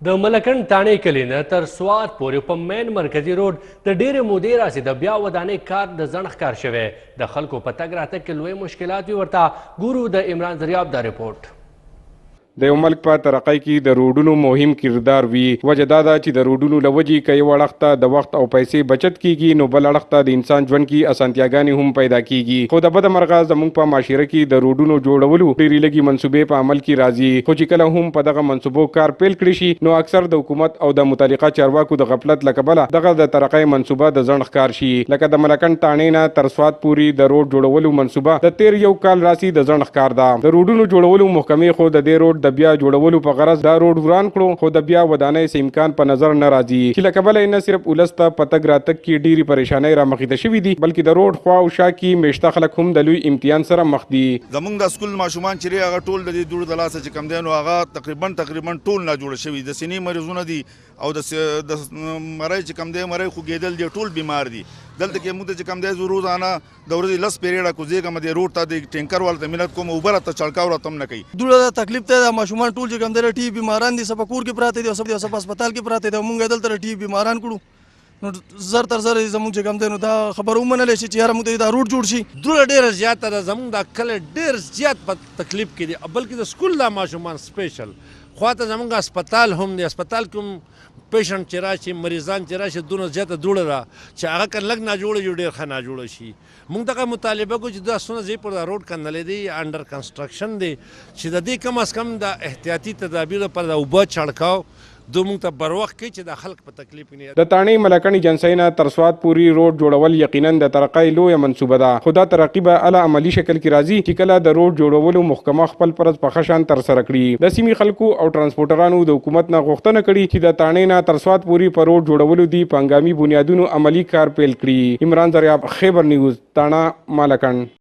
د ملکن تانې کلي نه تر سوات پورې په مین مرکزي روډ د ډېرې مودې راځي د بیا ودانۍ کار د ځنډ ښکار شوی د خلکو په تګ راتګ کې لوی مشکلات وي ورته ګورو د عمران دریاب دا رپورټ د یو ملک په ترقۍ کې د روډونو مهم کردار وي وجه دا ده چې د روډونو له وجې که یو اړخ ته د وخت او پیسې بچت کیږي نو بل اړخ ته د انسان ژوند کې اسانتیاګانې هم پیدا کیږي خو د بده مرغه زموږ په معاشره کې د روډونو جوړولو ډېرې لږې منصوبې په عمل کې راځي خو چې کله هم په دغه منصوبو کار پیل کړی شي نو اکثر د حکومت او د متعلقه چارواکو د غفلت له کبله دغه د ترقۍ منصوبه د ځنډ ښکار شي لکه د ملکن تانې نه تر سوات پورې د روډ جوړولو منصوبه د تیر یو کال راسي د ځنډ ښکار ده د روډونو جوړولو محکمې خو د دې روډ د بیا جوړولو په غرض دا روډ وران کړو خو د بیا ودانۍ څه امکان په نظر نه راځي چې له کبله یې نه صرف ولس ته په تګ راتګ کې ډېرې پریشانۍ رامخې شوي دي بلکې د روډ خوا او شا کې میشته خلک هم د لوی امتحان سره مخ دي زمونږ د سکول ماشومان چې هغه ټول د دې دوړو د لاسه چې کم دی نو هغه تقریبا ټول ناجوړه شوي د سینې مریضونه دي او د مرۍ چې کم دی مرۍ خوږېدل دي ټول بیمار دي دلته کې موږ چې کم دی روزانه د ورځې لس پیریډه کوزېږم د روډ ته د ټینکر والته مینت کوم اوبه راته چړکاو راته هم نه کوي دوړه تکلیف ته د ماشومان ټول چې کم دی ټي بیماران دي سبا کور کې پراته دي او سبا هسپتال کې پراته دي موږ دلته ټي بیماران کړو نو زر تر زر زموږ چې کم دی نو دا خبر ومنلی شي چې یاره موږ ته دا روډ جوړ شي دوړه ډېره زیاته ده زموږ دا کلی ډېر زیات په تکلیف کې دي بلکې د سکول دا ماشومان سپیشل خواته زموږ هسپتال هم دی هسپتال کې هم پیشنټ چې راشي مریضان چې راشي دونه زیاته دوړه ده چې هغه که لږ ناجوړه وي ډېر ښه ناجوړه شي موږ دغه مطالبه کوو چې دا څونه ځای پر دا روډ کنډلی دی انډر کنسټرکشن دی چې د دې کم از کم د احتیاطي تدابیر لپاره د اوبه چړکاو دو موږ ته بر وخت کې چې د خلک په تکلیف نه د تانې ملکن ایجنسۍ نه تر سوات پورې روډ جوړول یقینا د ترقۍ لویه منصوبه ده خو دا ترقي به اله عملي شکل کې راځي چې کله د روډ جوړولو محکمه خپل فرض په ښه شان ترسره کړي د سیمې خلکو او ټرانسپورټرانو د حکومت نه غوښتنه کړې چې د تانې نه تر سوات پورې په روډ جوړولو دي په هنګامي بنیادونو عملي کار پیل کړي عمران دریاب خیبر نیوز تاڼه مالکن